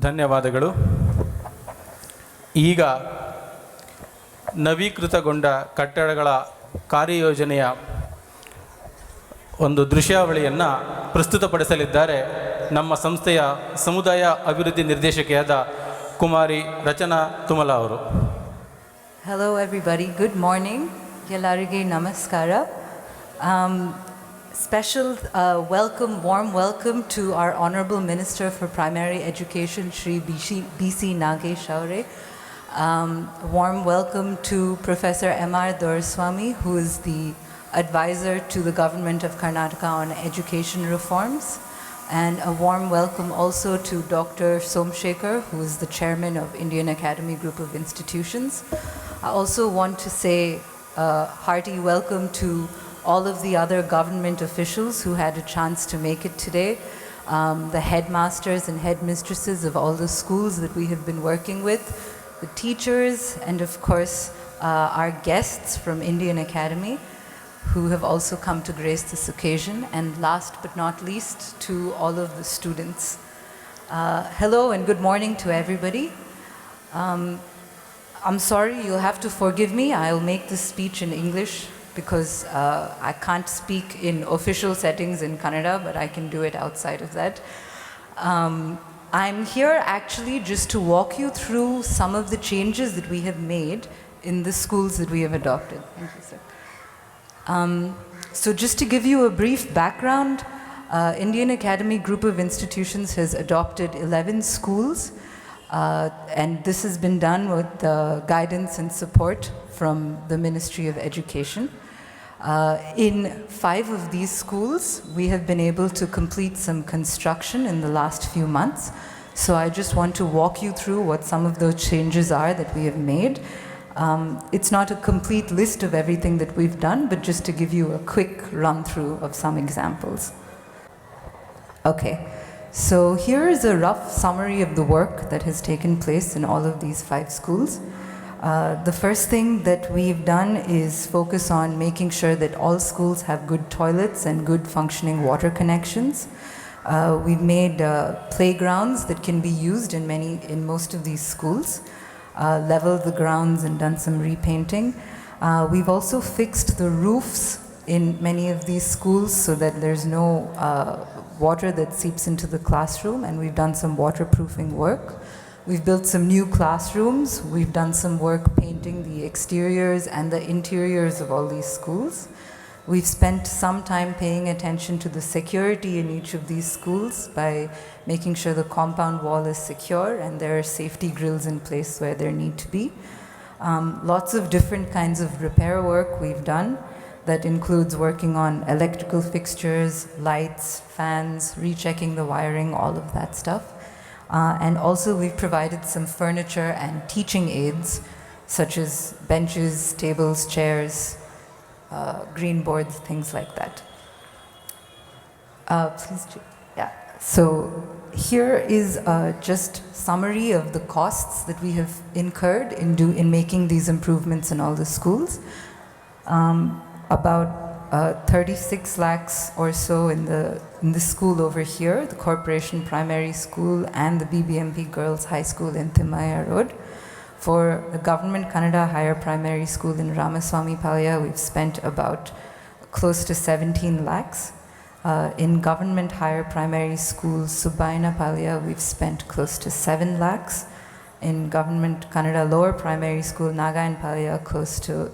ಧನ್ಯವಾದಗಳು. ಈಗ ನವೀಕೃತಗೊಂಡ ಕಟ್ಟಡಗಳ ಕಾರ್ಯಯೋಜನೆಯ ಒಂದು ದೃಶ್ಯಾವಳಿಯನ್ನು ಪ್ರಸ್ತುತಪಡಿಸಲಿದ್ದಾರೆ ನಮ್ಮ ಸಂಸ್ಥೆಯ ಸಮುದಾಯ ಅಭಿವೃದ್ಧಿ ನಿರ್ದೇಶಕಿಯಾದ ಕುಮಾರಿ ರಚನಾ ತುಮಲ ಅವರು. Hello everybody, good morning. Ellarige namaskara. Special warm welcome to our Honorable Minister for Primary Education, Shri B.C. Nagesh Aure. Warm welcome to Professor M.R. Doraiswamy, who is the advisor to the Government of Karnataka on education reforms. And a warm welcome also to Dr. Somshekhar, who is the chairman of Indian Academy Group of Institutions. I also want to say a hearty welcome to all of the other government officials who had a chance to make it today, the headmasters and headmistresses of all the schools that we have been working with, the teachers, and of course our guests from Indian Academy who have also come to grace this occasion, and last but not least to all of the students. Hello and good morning to everybody. I'm sorry, you'll have to forgive me. I'll make this speech in English because I can't speak in official settings in Kannada, but I can do it outside of that. I'm here actually just to walk you through some of the changes that we have made in the schools that we have adopted. Thank you, sir. So just to give you a brief background, Indian Academy Group of Institutions has adopted 11 schools, and this has been done with guidance and support from the Ministry of Education. In 5 of these schools, we have been able to complete some construction in the last few months. So I just want to walk you through what some of those changes are that we have made. It's not a complete list of everything that we've done, but just to give you a quick run through of some examples. Okay, so here is a rough summary of the work that has taken place in all of these 5 schools. The first thing that we've done is focus on making sure that all schools have good toilets and good functioning water connections. We've made playgrounds that can be used in most of these schools. Leveled the grounds and done some repainting. We've also fixed the roofs in many of these schools so that there's no water that seeps into the classroom, and we've done some waterproofing work. We've built some new classrooms. We've done some work painting the exteriors and the interiors of all these schools. We've spent some time paying attention to the security in each of these schools by making sure the compound wall is secure and there are safety grills in place where there need to be. Lots of different kinds of repair work we've done that includes working on electrical fixtures, lights, fans, rechecking the wiring, all of that stuff. And also we've provided some furniture and teaching aids such as benches, tables, chairs, green boards, things like that. So here is just summary of the costs that we have incurred in making these improvements in all the schools. About 36 lakhs or so in the school over here, the Corporation Primary School and the BBMP Girls High School in Thummala Road. For the Government Kannada Higher Primary School in Ramaswami, Palya, we've spent about close to 17 lakhs. In Government Higher Primary School Subbaina Palya, we've spent close to 7 lakhs. In Government Kannada Lower Primary School Nagayan Palya, close to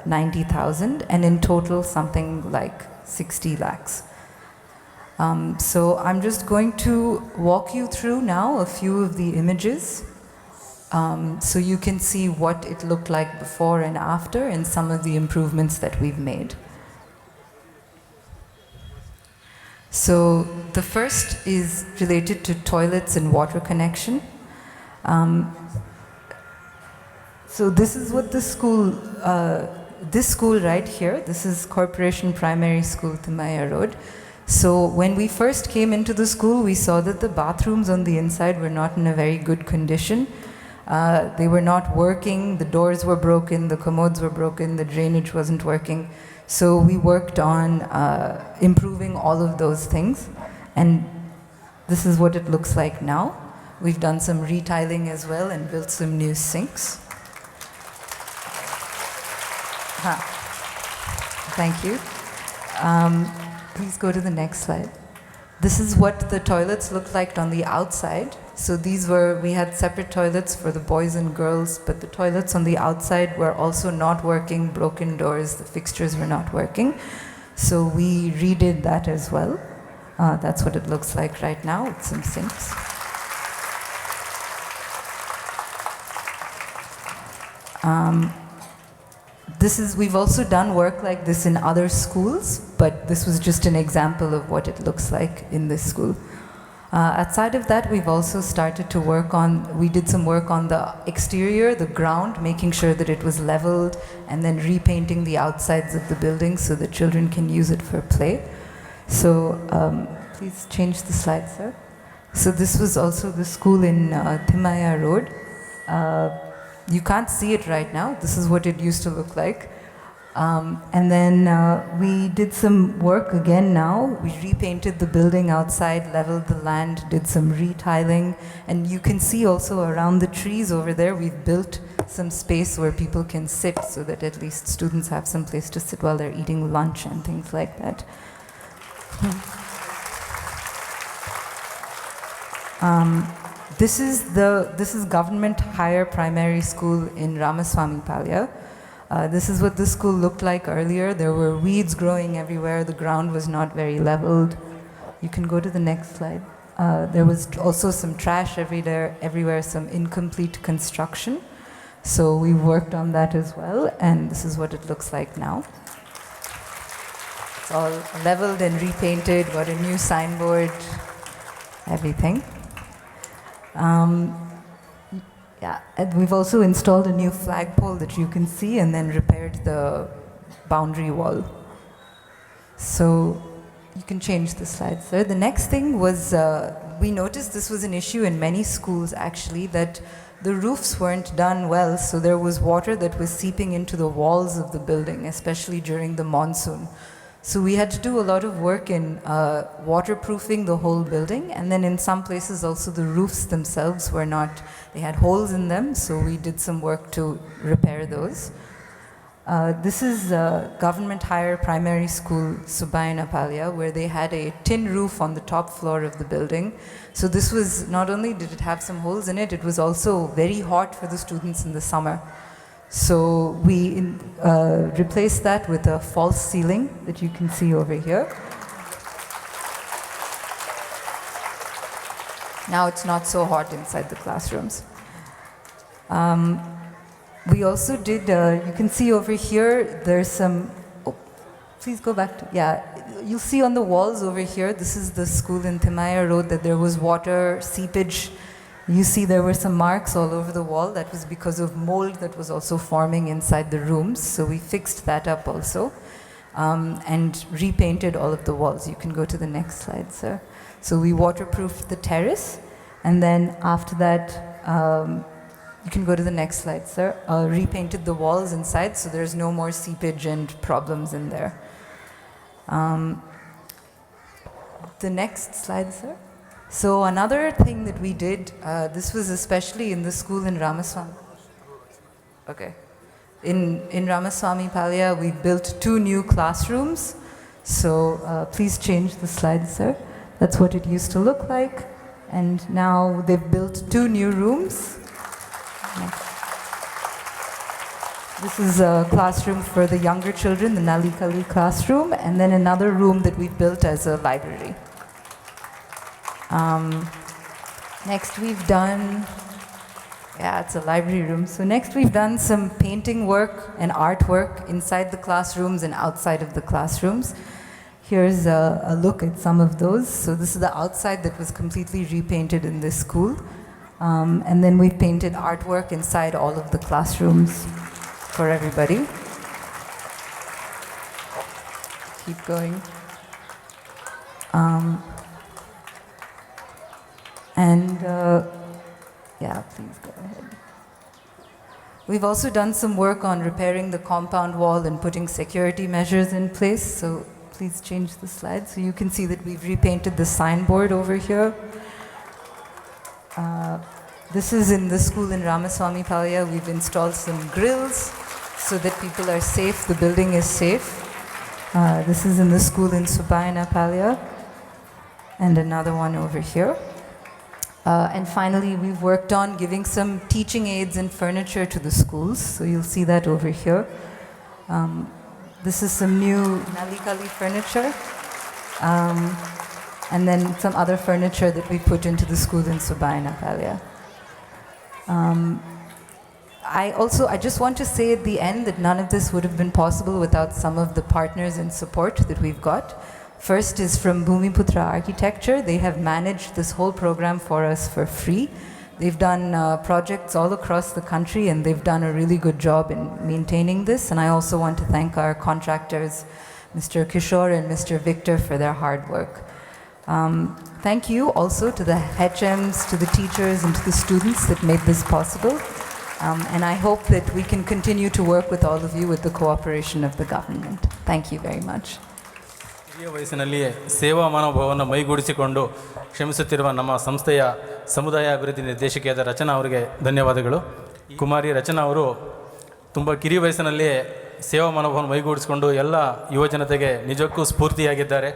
90,000, and in total something like 60 lakhs. So I'm just going to walk you through now a few of the images so you can see what it looked like before and after and some of the improvements that we've made. So the first is related to toilets and water connection. So this is what this school right here, this is Corporation Primary School, Thummala Road. So when we first came into the school, we saw that the bathrooms on the inside were not in a very good condition. They were not working, the doors were broken, the commodes were broken, the drainage wasn't working. So we worked on improving all of those things, and this is what it looks like now. We've done some retiling as well and built some new sinks. Thank you. Please go to the next slide. This is what the toilets looked like on the outside. So we had separate toilets for the boys and girls, but the toilets on the outside were also not working, broken doors, the fixtures were not working. So we redid that as well. That's what it looks like right now with some sinks. We've also done work like this in other schools, but this was just an example of what it looks like in this school. Outside of that, we've also started to we did some work on the exterior, the ground, making sure that it was leveled, and then repainting the outsides of the building so that children can use it for play. So please change the slide, sir. So this was also the school in Thummala Road. You can't see it right now. This is what it used to look like. And then we did some work again now. We repainted the building outside, leveled the land, did some retiling. And you can see also around the trees over there, we've built some space where people can sit so that at least students have some place to sit while they're eating lunch and things like that. This is Government Higher Primary School in Ramaswami, Palya. This is what the school looked like earlier. There were weeds growing everywhere. The ground was not very leveled. You can go to the next slide. There was also some trash everywhere, some incomplete construction. So we worked on that as well, and this is what it looks like now. It's all leveled and repainted, got a new signboard, everything. Yeah, and we've also installed a new flagpole that you can see and then repaired the boundary wall. So you can change the slide, sir. The next thing was, we noticed this was an issue in many schools actually, that the roofs weren't done well, so there was water that was seeping into the walls of the building, especially during the monsoon. So we had to do a lot of work in waterproofing the whole building, and then in some places also the roofs themselves were not, they had holes in them, so we did some work to repair those. This is Government Higher Primary School, Subaina Palya, where they had a tin roof on the top floor of the building. So this was, not only did it have some holes in it, it was also very hot for the students in the summer. So we replaced that with a false ceiling that you can see over here. Now it's not so hot inside the classrooms. We also did, you can see over here, there's some, oh, please go back to, yeah, you'll see on the walls over here, this is the school in Thummala Road, that there was water seepage. You see there were some marks all over the wall. That was because of mold that was also forming inside the rooms. So we fixed that up also and repainted all of the walls. You can go to the next slide, sir. So we waterproofed the terrace, and then after that, you can go to the next slide, sir. Repainted the walls inside so there's no more seepage and problems in there. The next slide, sir. So another thing that we did, this was especially in the school in Ramaswami. Okay. In Ramaswami Palya, we built 2 new classrooms. So please change the slide, sir. That's what it used to look like. And now they've built 2 new rooms. This is a classroom for the younger children, the Nalikali classroom, and then another room that we built as a library. Next we've done, yeah, it's a library room. So next we've done some painting work and artwork inside the classrooms and outside of the classrooms. Here's a look at some of those. So this is the outside that was completely repainted in this school. And then we painted artwork inside all of the classrooms for everybody. Keep going. Yeah, please go ahead. We've also done some work on repairing the compound wall and putting security measures in place. So please change the slide so you can see that we've repainted the signboard over here. This is in the school in Ramaswami, Palya. We've installed some grills so that people are safe, the building is safe. This is in the school in Subayana, Palya, and another one over here. And finally, we've worked on giving some teaching aids and furniture to the schools, so you'll see that over here. This is some new Nalikali furniture, and then some other furniture that we put into the school in Subayana, Palya. I just want to say at the end that none of this would have been possible without some of the partners and support that we've got. First is from Bhumiputra Architecture. They have managed this whole program for us for free. They've done projects all across the country, and they've done a really good job in maintaining this. And I also want to thank our contractors, Mr. Kishore and Mr. Victor, for their hard work. Thank you also to the HMs, to the teachers, and to the students that made this possible. And I hope that we can continue to work with all of you with the cooperation of the government. Thank you very much. ಹಿರಿಯ ವಯಸ್ಸಿನಲ್ಲಿಯೇ ಸೇವಾ ಮನೋಭಾವವನ್ನು ಮೈಗೂಡಿಸಿಕೊಂಡು ಶ್ರಮಿಸುತ್ತಿರುವ ನಮ್ಮ ಸಂಸ್ಥೆಯ ಸಮುದಾಯ ಅಭಿವೃದ್ಧಿ ನಿರ್ದೇಶಕಿಯಾದ ರಚನಾ ಅವರಿಗೆ ಧನ್ಯವಾದಗಳು. ಕುಮಾರಿ ರಚನಾ ಅವರು ತುಂಬ ಕಿರಿಯ ವಯಸ್ಸಿನಲ್ಲಿಯೇ ಸೇವಾ ಮನೋಭಾವವನ್ನು ಮೈಗೂಡಿಸಿಕೊಂಡು ಎಲ್ಲ ಯುವಜನತೆಗೆ ನಿಜಕ್ಕೂ ಸ್ಫೂರ್ತಿಯಾಗಿದ್ದಾರೆ.